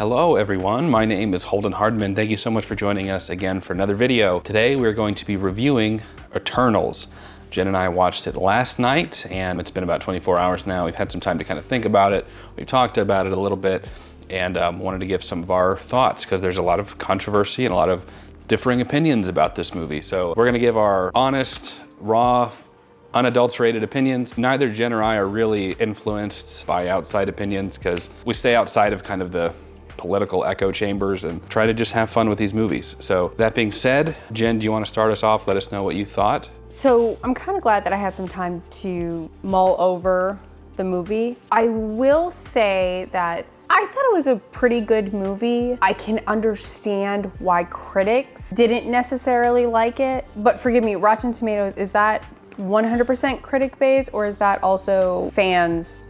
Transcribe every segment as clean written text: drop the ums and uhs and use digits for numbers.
Hello everyone, my name is Holden Hardman. Thank you so much for joining us again for another video. Today we're going to be reviewing Eternals. Jen and I watched it last night and it's been about 24 hours now. We've had some time to kind of think about it. We've talked about it a little bit and wanted to give some of our thoughts because there's a lot of controversy and a lot of differing opinions about this movie. So we're gonna give our honest, raw, unadulterated opinions. Neither Jen or I are really influenced by outside opinions because we stay outside of kind of the political echo chambers and try to just have fun with these movies. So that being said, Jen, do you want to start us off? Let us know what you thought. So I'm kind of glad that I had some time to mull over the movie. I will say that I thought it was a pretty good movie. I can understand why critics didn't necessarily like it, but forgive me, Rotten Tomatoes, is that 100% critic base or is that also fans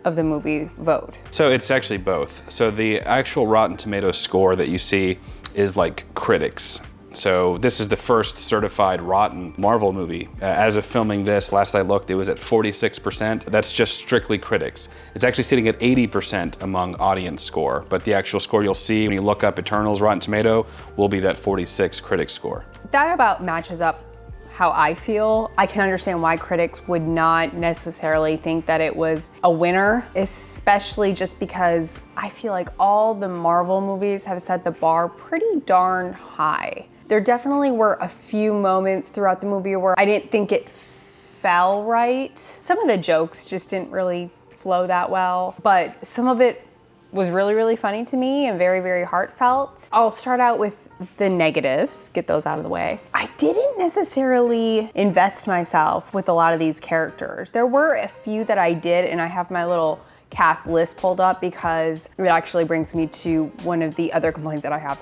of the movie vote? So it's actually both. So the actual Rotten Tomatoes score that you see is like critics. So this is the first certified Rotten Marvel movie. As of filming this, last I looked, it was at 46%. That's just strictly critics. It's actually sitting at 80% among audience score, but the actual score you'll see when you look up Eternals Rotten Tomato will be that 46 critic score. That about matches up how I feel. I can understand why critics would not necessarily think that it was a winner, especially just because I feel like all the Marvel movies have set the bar pretty darn high. There definitely were a few moments throughout the movie where I didn't think it fell right. Some of the jokes just didn't really flow that well, but some of it was really, really funny to me and very, very heartfelt. I'll start out with the negatives, get those out of the way. I didn't necessarily invest myself with a lot of these characters. There were a few that I did, and I have my little cast list pulled up because it actually brings me to one of the other complaints that I have.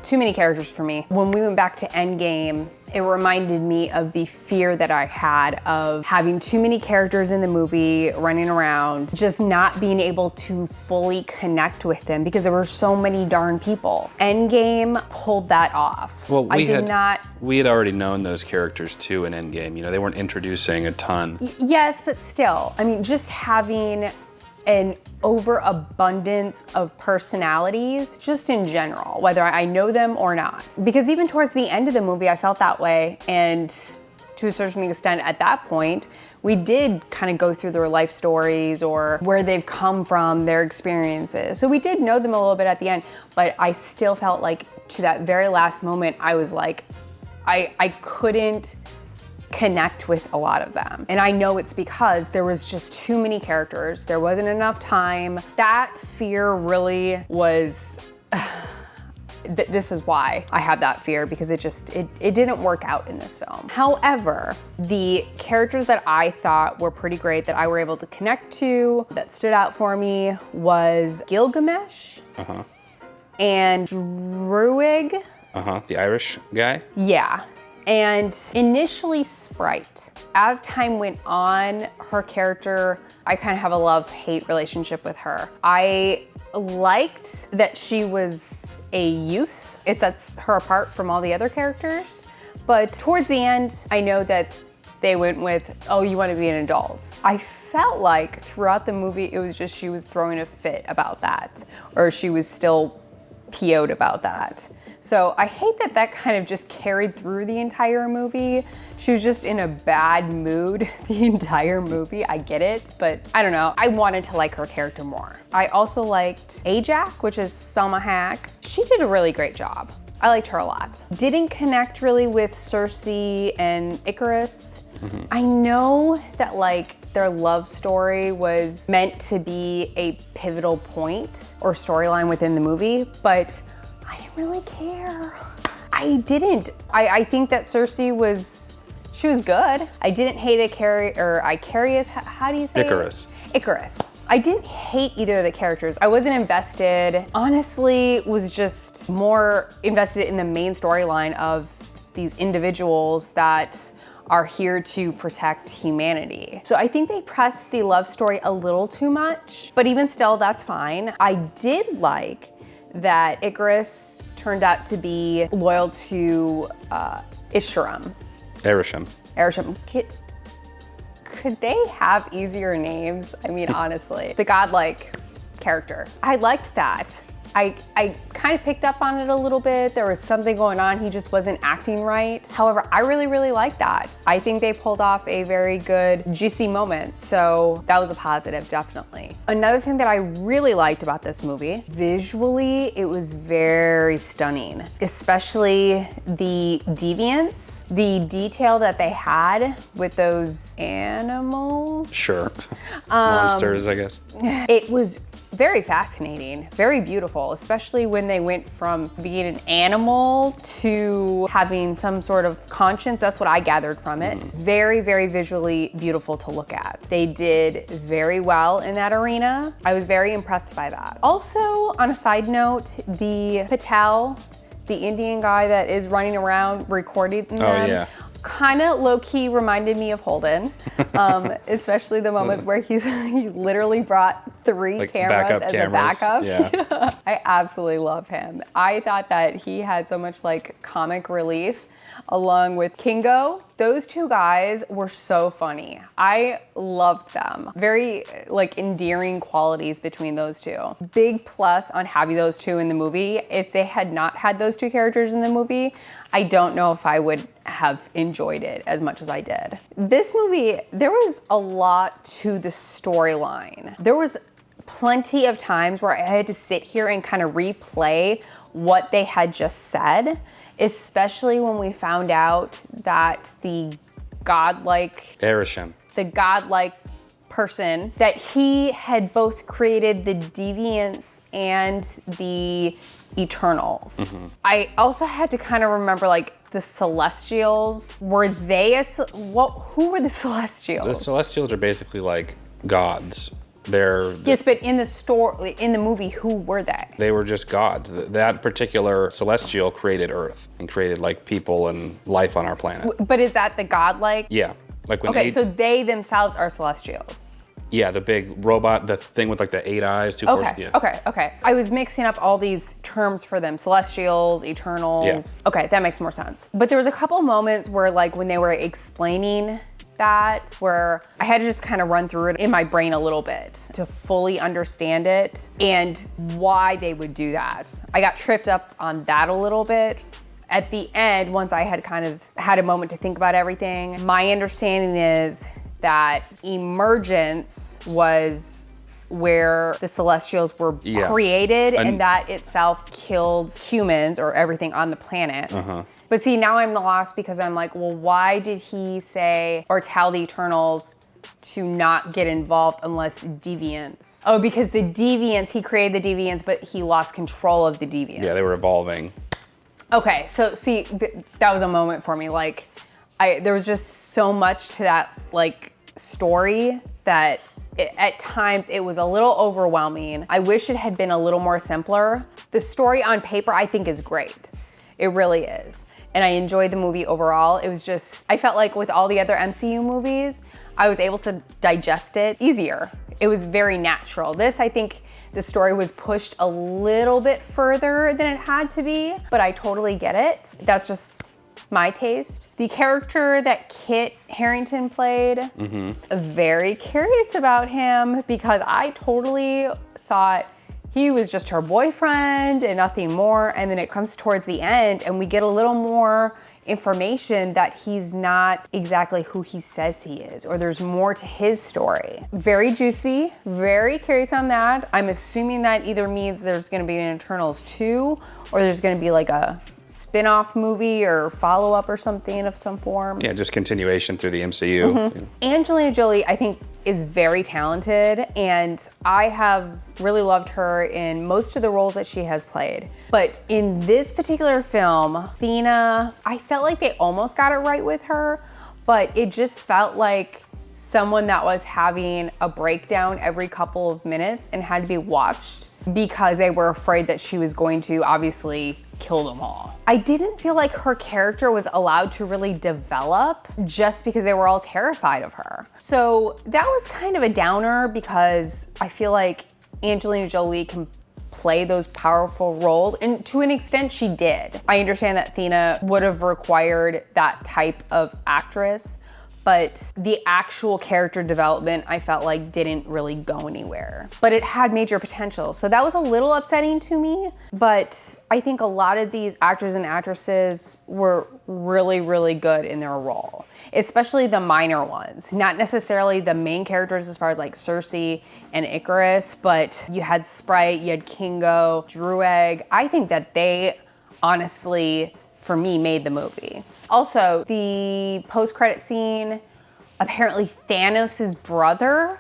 Too many characters for me. When we went back to Endgame, it reminded me of the fear that I had of having too many characters in the movie running around, just not being able to fully connect with them because there were so many darn people. Endgame pulled that off. Well, we had already known those characters too in Endgame. You know, they weren't introducing a ton. Yes, but still, I mean, just having an overabundance of personalities, just in general, whether I know them or not. Because even towards the end of the movie, I felt that way. And to a certain extent at that point, we did kind of go through their life stories or where they've come from, their experiences. So we did know them a little bit at the end, but I still felt like to that very last moment, I was like, I couldn't connect with a lot of them. And I know it's because there was just too many characters. There wasn't enough time. That fear really was, this is why I have that fear, because it didn't work out in this film. However, the characters that I thought were pretty great that I were able to connect to, that stood out for me was Gilgamesh and Druig. The Irish guy? Yeah. And initially Sprite. As time went on, her character, I kind of have a love-hate relationship with her. I liked that she was a youth. It sets her apart from all the other characters. But towards the end, I know that they went with, oh, you want to be an adult. I felt like throughout the movie, it was just she was throwing a fit about that, or she was still PO'd about that. So I hate that that kind of just carried through the entire movie. She was just in a bad mood the entire movie. I get it, but I don't know. I wanted to like her character more. I also liked Ajak, which is Selma Hayek. She did a really great job. I liked her a lot. Didn't connect really with Cersei and Icarus. I know that like their love story was meant to be a pivotal point or storyline within the movie, but I didn't really care. I didn't. I think that Cersei she was good. I didn't hate Icarius, how do you say Icarus. it? Icarus. I didn't hate either of the characters. I wasn't invested. Honestly, was just more invested in the main storyline of these individuals that are here to protect humanity. So I think they pressed the love story a little too much, but even still, that's fine. I did like that Icarus turned out to be loyal to Ishram. Erisham. Could they have easier names? I mean, honestly, the godlike character. I liked that. I kind of picked up on it a little bit. There was something going on. He just wasn't acting right. However, I really, really liked that. I think they pulled off a very good, juicy moment. So that was a positive, definitely. Another thing that I really liked about this movie, visually, it was very stunning, especially the deviants, the detail that they had with those animals. Sure. Monsters, I guess. It was very fascinating, very beautiful, especially when they went from being an animal to having some sort of conscience. That's what I gathered from it. Very, very visually beautiful to look at. They did very well in that arena. I was very impressed by that. Also, on a side note, the Patel, the Indian guy that is running around recording them, yeah. kind of low-key reminded me of Holden, especially the moments where he literally brought 3 cameras as a backup. Yeah. I absolutely love him. I thought that he had so much like comic relief along with Kingo. Those 2 guys were so funny. I loved them. Very like endearing qualities between those 2. Big plus on having those 2 in the movie. If they had not had those 2 characters in the movie, I don't know if I would have enjoyed it as much as I did. This movie, there was a lot to the storyline. There was plenty of times where I had to sit here and kind of replay what they had just said, especially when we found out that the godlike person, that he had both created the deviants and the Eternals. I also had to kind of remember like the Celestials. Were they who were the Celestials? The Celestials are basically like gods. Yes, but in the movie, who were they? They were just gods. That particular Celestial created Earth and created like people and life on our planet. But is that the godlike? Yeah. Like when okay, so they themselves are Celestials. Yeah, the big robot, the thing with like the 8 eyes, 2 forces. Yeah. Okay. I was mixing up all these terms for them. Celestials, Eternals. Yeah. Okay, that makes more sense. But there was a couple moments where like when they were explaining that, where I had to just kind of run through it in my brain a little bit to fully understand it and why they would do that. I got tripped up on that a little bit. At the end, once I had kind of had a moment to think about everything, my understanding is that emergence was where the Celestials were created and that itself killed humans or everything on the planet. But see, now I'm lost because I'm like, well, why did he say or tell the Eternals to not get involved unless deviants? Oh, because the deviants, he created the deviants, but he lost control of the deviants. Yeah, they were evolving. Okay, so see, that was a moment for me. Like, there was just so much to that like story that at times it was a little overwhelming. I wish it had been a little more simpler. The story on paper I think is great. It really is. And I enjoyed the movie overall. It was just, I felt like with all the other MCU movies, I was able to digest it easier. It was very natural. This, I think, the story was pushed a little bit further than it had to be, but I totally get it. That's just my taste. The character that Kit Harington played, very curious about him because I totally thought he was just her boyfriend and nothing more. And then it comes towards the end and we get a little more information that he's not exactly who he says he is, or there's more to his story. Very juicy, very curious on that. I'm assuming that either means there's gonna be an Eternals 2 or there's gonna be like a spin-off movie or follow-up or something of some form. Yeah, just continuation through the MCU. Angelina Jolie, I think, is very talented, and I have really loved her in most of the roles that she has played. But in this particular film, Athena, I felt like they almost got it right with her, but it just felt like someone that was having a breakdown every couple of minutes and had to be watched because they were afraid that she was going to obviously kill them all. I didn't feel like her character was allowed to really develop just because they were all terrified of her. So that was kind of a downer because I feel like Angelina Jolie can play those powerful roles, and to an extent she did. I understand that Athena would have required that type of actress, but the actual character development I felt like didn't really go anywhere. But it had major potential. So that was a little upsetting to me, but I think a lot of these actors and actresses were really, really good in their role, especially the minor ones. Not necessarily the main characters as far as like Cersei and Icarus, but you had Sprite, you had Kingo, Drueg. I think that they honestly, for me, made the movie. Also, the post-credit scene, apparently Thanos' brother,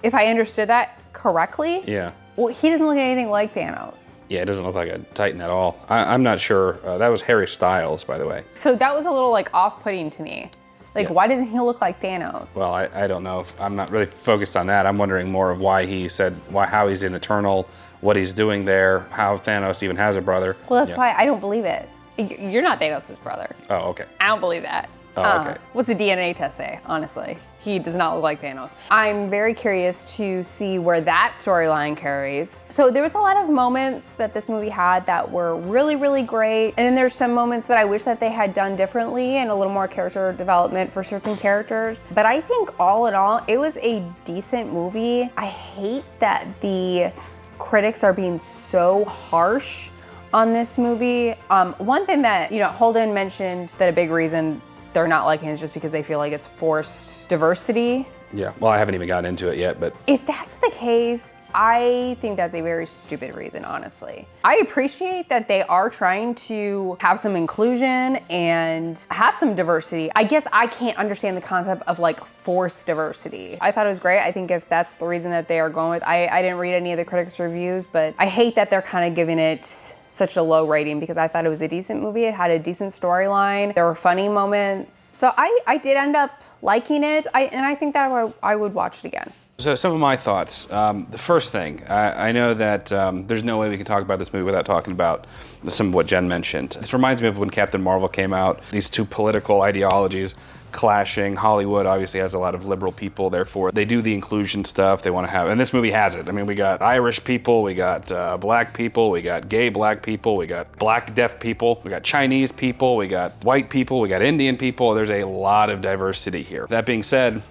if I understood that correctly. Yeah. Well, he doesn't look anything like Thanos. Yeah, it doesn't look like a Titan at all. I'm not sure. That was Harry Styles, by the way. So that was a little like off-putting to me. Like, Yeah. why doesn't he look like Thanos? Well, I don't know. I'm not really focused on that. I'm wondering more of why he said, how he's in Eternal, what he's doing there, how Thanos even has a brother. Well, that's Yeah. why I don't believe it. You're not Thanos' brother. Oh, okay. I don't believe that. Oh, okay. What's the DNA test say, honestly? He does not look like Thanos. I'm very curious to see where that storyline carries. So there was a lot of moments that this movie had that were really, really great. And then there's some moments that I wish that they had done differently and a little more character development for certain characters. But I think all in all, it was a decent movie. I hate that the critics are being so harsh on this movie. One thing that, Holden mentioned that a big reason they're not liking it is just because they feel like it's forced diversity. Yeah, well, I haven't even gotten into it yet, but If that's the case, I think that's a very stupid reason, honestly. I appreciate that they are trying to have some inclusion and have some diversity. I guess I can't understand the concept of like forced diversity. I thought it was great. I think if that's the reason that they are going with, I didn't read any of the critics' reviews, but I hate that they're kind of giving it such a low rating because I thought it was a decent movie. It had a decent storyline. There were funny moments. So I did end up liking it. And I think that I would watch it again. So some of my thoughts. The first thing, I know that there's no way we can talk about this movie without talking about some of what Jen mentioned. This reminds me of when Captain Marvel came out. These two political ideologies clashing. Hollywood obviously has a lot of liberal people, therefore they do the inclusion stuff they want to have, and this movie has it. I mean, we got Irish people, we got black people, we got gay black people, we got black deaf people, we got Chinese people, we got white people, we got Indian people. There's a lot of diversity here. That being said,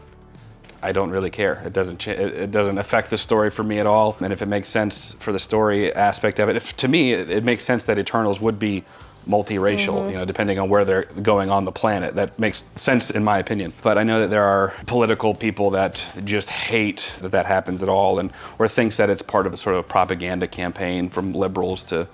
I don't really care. It doesn't affect the story for me at all. And if it makes sense for the story aspect of it, to me, it makes sense that Eternals would be multiracial, depending on where they're going on the planet. That makes sense in my opinion. But I know that there are political people that just hate that happens at all, or thinks that it's part of a sort of propaganda campaign from liberals to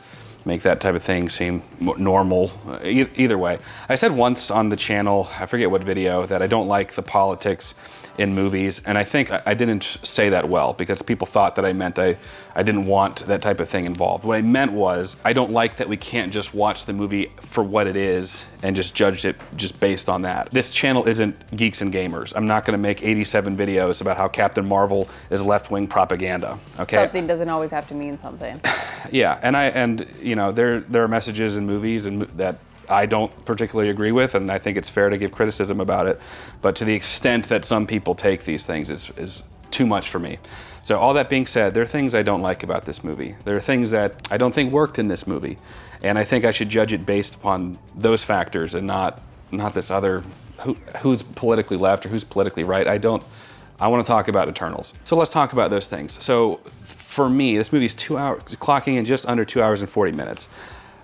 make that type of thing seem normal. Either way. I said once on the channel, I forget what video, that I don't like the politics in movies, and I think I didn't say that well because people thought that I meant I didn't want that type of thing involved. What I meant was I don't like that we can't just watch the movie for what it is and just judge it just based on that. This channel isn't Geeks and Gamers. I'm not gonna make 87 videos about how Captain Marvel is left-wing propaganda, okay? Something doesn't always have to mean something. Yeah, and there are messages in movies that I don't particularly agree with, and I think it's fair to give criticism about it. But to the extent that some people take these things is too much for me. So all that being said, there are things I don't like about this movie. There are things that I don't think worked in this movie. And I think I should judge it based upon those factors and not this other, who's politically left or who's politically right. I want to talk about Eternals. So let's talk about those things. So for me, this movie is 2 hours, clocking in just under 2 hours and 40 minutes.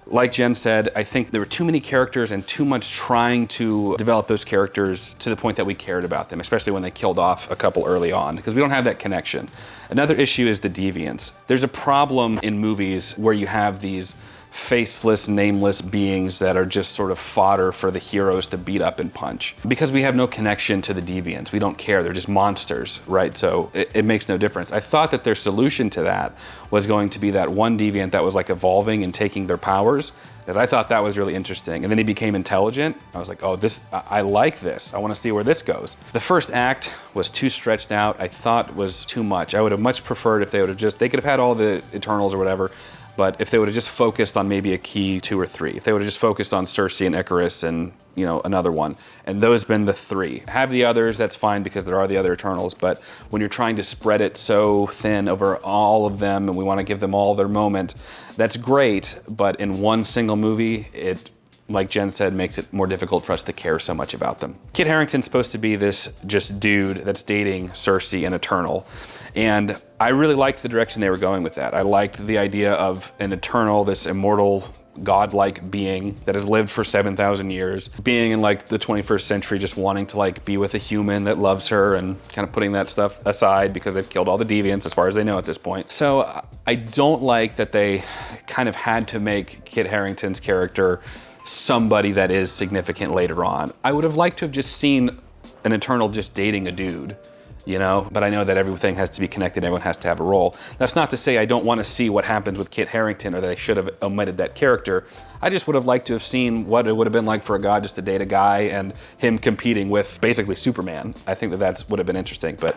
Like Jen said, I think there were too many characters and too much trying to develop those characters to the point that we cared about them, especially when they killed off a couple early on, because we don't have that connection. Another issue is the deviance. There's a problem in movies where you have these faceless, nameless beings that are just sort of fodder for the heroes to beat up and punch. Because we have no connection to the deviants. We don't care, they're just monsters, right? So it makes no difference. I thought that their solution to that was going to be that one deviant that was like evolving and taking their powers, because I thought that was really interesting. And then he became intelligent. I was like, oh, I like this. I want to see where this goes. The first act was too stretched out. I thought was too much. I would have much preferred if they could have had all the Eternals or whatever, but if they would have just focused on maybe a key 2 or 3, if they would have just focused on Cersei and Icarus and another one, and those been the 3. Have the others, that's fine because there are the other Eternals, but when you're trying to spread it so thin over all of them and we want to give them all their moment, that's great, but in one single movie, it like Jen said, makes it more difficult for us to care so much about them. Kit Harington's supposed to be this just dude that's dating Cersei in Eternal. And I really liked the direction they were going with that. I liked the idea of an Eternal, this immortal, godlike being that has lived for 7,000 years, being in like the 21st century, just wanting to like be with a human that loves her and kind of putting that stuff aside because they've killed all the deviants as far as they know at this point. So I don't like that they kind of had to make Kit Harington's character somebody that is significant later on. I would have liked to have just seen an Eternal just dating a dude, you know, but I know that everything has to be connected, everyone has to have a role. That's not to say I don't want to see what happens with Kit Harington or that I should have omitted that character. I just would have liked to have seen what it would have been like for a god just to date a guy and him competing with basically Superman. I think that would have been interesting, but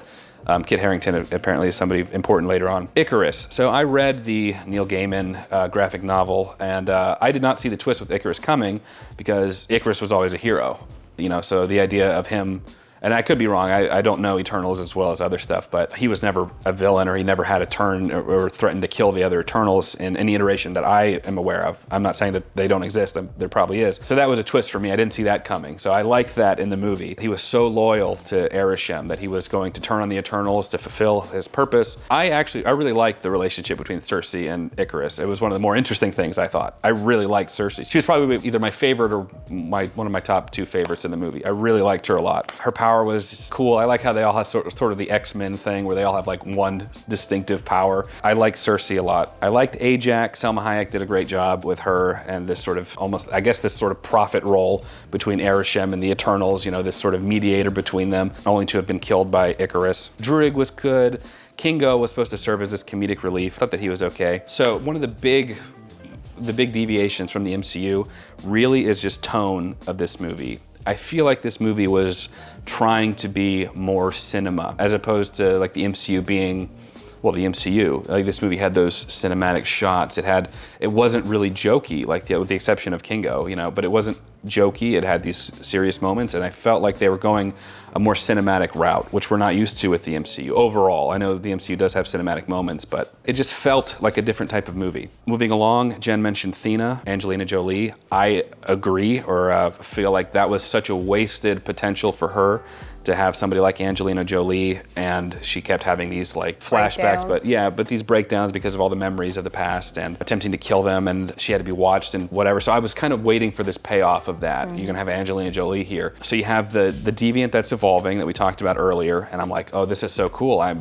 Kit Harington apparently is somebody important later on. Icarus. So I read the Neil Gaiman graphic novel, and I did not see the twist with Icarus coming because Icarus was always a hero, you know, so the idea of him, and I could be wrong, I don't know Eternals as well as other stuff, but he was never a villain or he never had a turn or threatened to kill the other Eternals in any iteration that I am aware of. I'm not saying that they don't exist, there probably is. So that was a twist for me, I didn't see that coming. So I liked that in the movie. He was so loyal to Arishem that he was going to turn on the Eternals to fulfill his purpose. I really liked the relationship between Cersei and Icarus. It was one of the more interesting things I thought. I really liked Cersei. She was probably either my favorite or one of my top 2 favorites in the movie. I really liked her a lot. Her power was cool. I like how they all have sort of the X-Men thing where they all have like one distinctive power. I liked Cersei a lot. I liked Ajax. Selma Hayek did a great job with her and this sort of almost, I guess, this sort of prophet role between Arishem and the Eternals, you know, this sort of mediator between them, only to have been killed by Icarus. Druig was good. Kingo was supposed to serve as this comedic relief. I thought that he was okay. So one of the big deviations from the MCU really is just tone of this movie. I feel like this movie was trying to be more cinema as opposed to like the MCU being, well, the MCU. Like this movie had those cinematic shots. It wasn't really jokey, like with the exception of Kingo, you know, but it wasn't jokey. It had these serious moments, and I felt like they were going a more cinematic route, which we're not used to with the MCU overall. I know the MCU does have cinematic moments, but it just felt like a different type of movie. Moving along, Jen mentioned Thena, Angelina Jolie. I agree, or feel like that was such a wasted potential for her to have somebody like Angelina Jolie, and she kept having these like flashbacks, but these breakdowns because of all the memories of the past and attempting to kill them, and she had to be watched and whatever. So I was kind of waiting for this payoff of that. You're gonna have Angelina Jolie here. So you have the deviant that's evolving that we talked about earlier, and I'm like, oh, this is so cool. I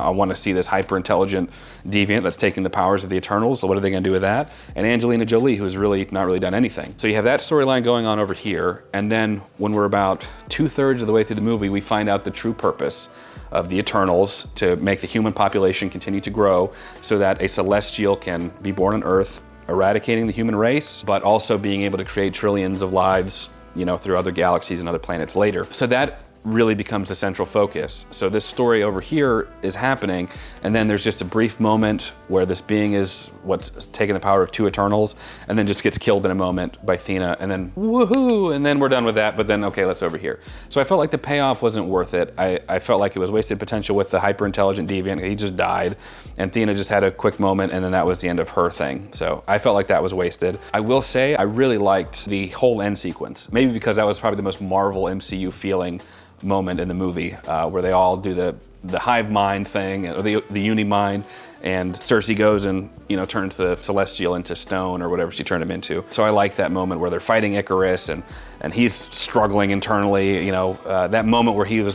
want to see this hyper intelligent deviant that's taking the powers of the Eternals. So what are they gonna do with that? And Angelina Jolie, who's really not really done anything. So you have that storyline going on over here, and then when we're about 2/3 of the way through the movie, we find out the true purpose of the Eternals to make the human population continue to grow so that a celestial can be born on Earth, eradicating the human race, but also being able to create trillions of lives, you know, through other galaxies and other planets later. So that really becomes the central focus. So this story over here is happening, and then there's just a brief moment where this being is what's taking the power of 2 Eternals, and then just gets killed in a moment by Thena, and then woohoo, and then we're done with that, but then okay, let's over here. So I felt like the payoff wasn't worth it. I felt like it was wasted potential with the hyper-intelligent deviant. He just died, and Thena just had a quick moment, and then that was the end of her thing. So I felt like that was wasted. I will say I really liked the whole end sequence, maybe because that was probably the most Marvel MCU feeling moment in the movie, where they all do the hive mind thing, or the uni mind, and Cersei goes and, you know, turns the Celestial into stone or whatever she turned him into. So I like that moment where they're fighting Icarus and he's struggling internally, you know, that moment where you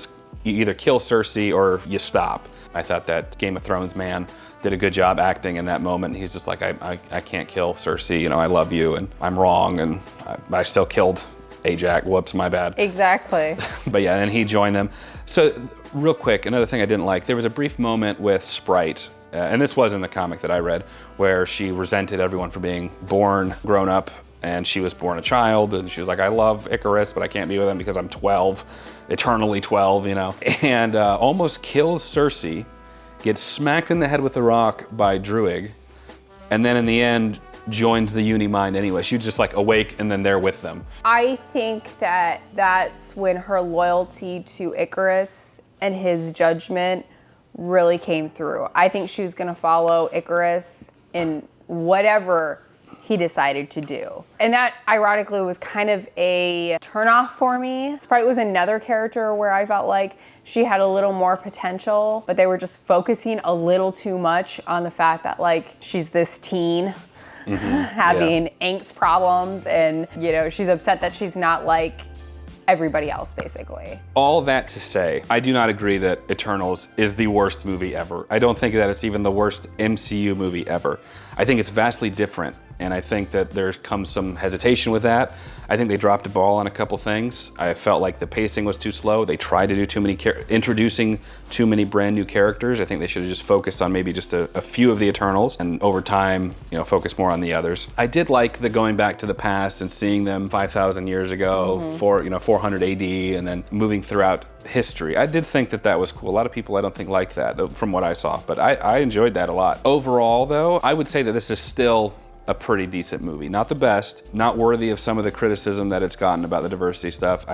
either kill Cersei or you stop. I thought that Game of Thrones man did a good job acting in that moment. He's just like, I can't kill Cersei, you know, I love you and I'm wrong, and I still killed Ajax, whoops, my bad. Exactly. But yeah, and he joined them. So real quick, another thing I didn't like, there was a brief moment with Sprite, and this was in the comic that I read, where she resented everyone for being born, grown up, and she was born a child, and she was like, I love Icarus, but I can't be with him because I'm 12, eternally 12, you know, and almost kills Cersei, gets smacked in the head with a rock by Druig, and then in the end, joins the uni mind anyway. She was just like awake and then there with them. I think that that's when her loyalty to Icarus and his judgment really came through. I think she was gonna follow Icarus in whatever he decided to do. And that, ironically, was kind of a turnoff for me. Sprite was another character where I felt like she had a little more potential, but they were just focusing a little too much on the fact that, like, she's this teen having angst problems, and, you know, she's upset that she's not like everybody else, basically. All that to say, I do not agree that Eternals is the worst movie ever. I don't think that it's even the worst MCU movie ever. I think it's vastly different, and I think that there comes some hesitation with that. I think they dropped a ball on a couple things. I felt like the pacing was too slow. They tried to do too many, introducing too many brand new characters. I think they should have just focused on maybe just a few of the Eternals, and over time, you know, focus more on the others. I did like the going back to the past and seeing them 5,000 years ago, 400 AD, and then moving throughout history. I did think that that was cool. A lot of people I don't think like that from what I saw, but I enjoyed that a lot. Overall though, I would say that this is still a pretty decent movie. Not the best, not worthy of some of the criticism that it's gotten about the diversity stuff.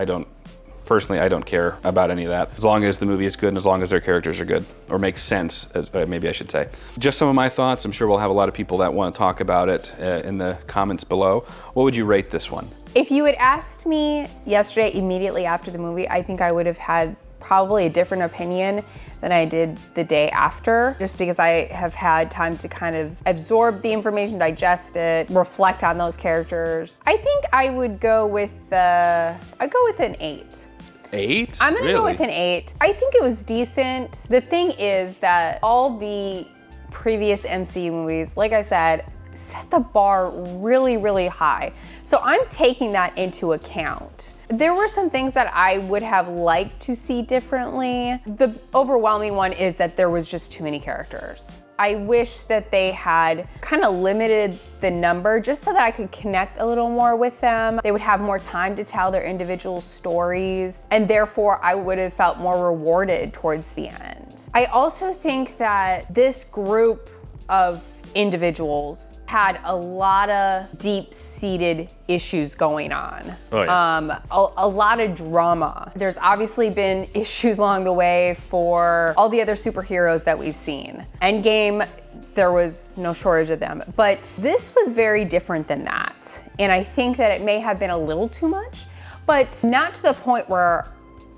Personally, I don't care about any of that. As long as the movie is good and as long as their characters are good, or make sense, as maybe I should say. Just some of my thoughts. I'm sure we'll have a lot of people that want to talk about it in the comments below. What would you rate this one? If you had asked me yesterday, immediately after the movie, I think I would have had probably a different opinion than I did the day after, just because I have had time to kind of absorb the information, digest it, reflect on those characters. I think I would go with, I'd go with an 8. 8? I'm gonna go with an 8. I think it was decent. The thing is that all the previous MCU movies, like I said, set the bar really, really high. So I'm taking that into account. There were some things that I would have liked to see differently. The overwhelming one is that there was just too many characters. I wish that they had kind of limited the number just so that I could connect a little more with them. They would have more time to tell their individual stories, and therefore I would have felt more rewarded towards the end. I also think that this group of individuals had a lot of deep-seated issues going on. Oh, yeah. A lot of drama. There's obviously been issues along the way for all the other superheroes that we've seen. Endgame, there was no shortage of them, but this was very different than that. And I think that it may have been a little too much, but not to the point where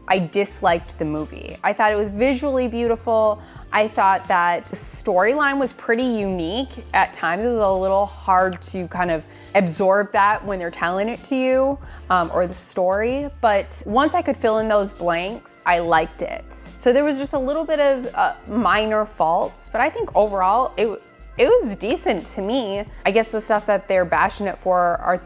I disliked the movie. I thought it was visually beautiful. I thought that the storyline was pretty unique. At times it was a little hard to kind of absorb that when they're telling it to you, or the story. But once I could fill in those blanks, I liked it. So there was just a little bit of minor faults, but I think overall it was decent to me. I guess the stuff that they're bashing it for are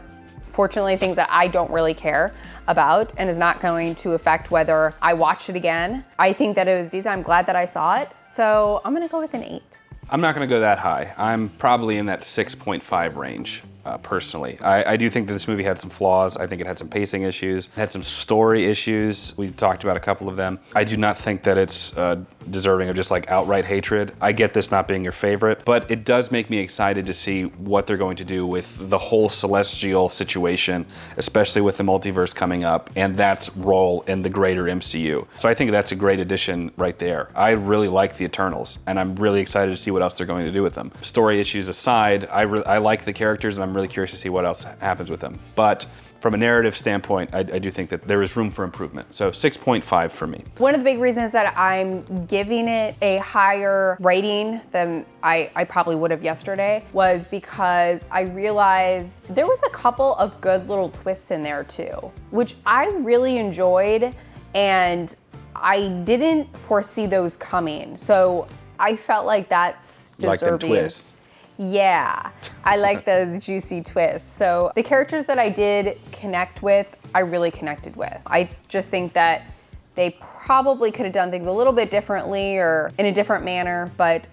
fortunately things that I don't really care about and is not going to affect whether I watch it again. I think that it was decent. I'm glad that I saw it. So I'm gonna go with an 8. I'm not gonna go that high. I'm probably in that 6.5 range. Personally, I do think that this movie had some flaws. I think it had some pacing issues, it had some story issues. We talked about a couple of them. I do not think that it's deserving of just like outright hatred. I get this not being your favorite, but it does make me excited to see what they're going to do with the whole celestial situation, especially with the multiverse coming up and that's role in the greater MCU. So I think that's a great addition right there. I really like the Eternals and I'm really excited to see what else they're going to do with them. Story issues aside, I like the characters and I'm really curious to see what else happens with them. But from a narrative standpoint, I do think that there is room for improvement. So 6.5 for me. One of the big reasons that I'm giving it a higher rating than I probably would have yesterday was because I realized there was a couple of good little twists in there too, which I really enjoyed, and I didn't foresee those coming. So I felt like that's deserving. Like them twists. Yeah, I like those juicy twists. So the characters that I did connect with, I really connected with. I just think that they probably could have done things a little bit differently or in a different manner, but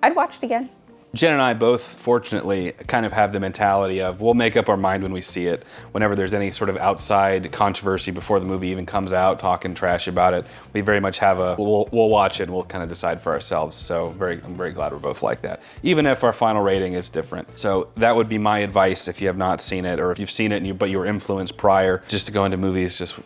I'd watch it again. Jen and I both, fortunately, kind of have the mentality of we'll make up our mind when we see it. Whenever there's any sort of outside controversy before the movie even comes out, talking trash about it, we very much have we'll watch it and we'll kind of decide for ourselves. So I'm very glad we're both like that, even if our final rating is different. So that would be my advice if you have not seen it, or if you've seen it but you were influenced prior, just to go into movies just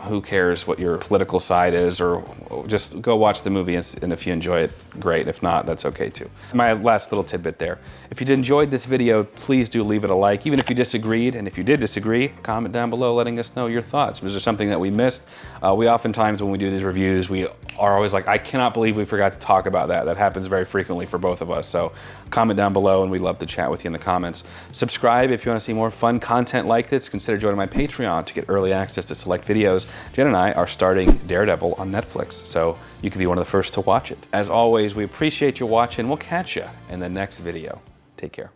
who cares what your political side is, or just go watch the movie, and if you enjoy it, great. If not, that's okay too. My last little tidbit there. If you enjoyed this video, please do leave it a like, even if you disagreed, and if you did disagree, comment down below letting us know your thoughts. Was there something that we missed? We oftentimes, when we do these reviews, we are always like, I cannot believe we forgot to talk about that. That happens very frequently for both of us. So comment down below, and we'd love to chat with you in the comments. Subscribe if you want to see more fun content like this. Consider joining my Patreon to get early access to select videos. Jen and I are starting Daredevil on Netflix, so you can be one of the first to watch it. As always, we appreciate you watching. We'll catch you in the next video. Take care.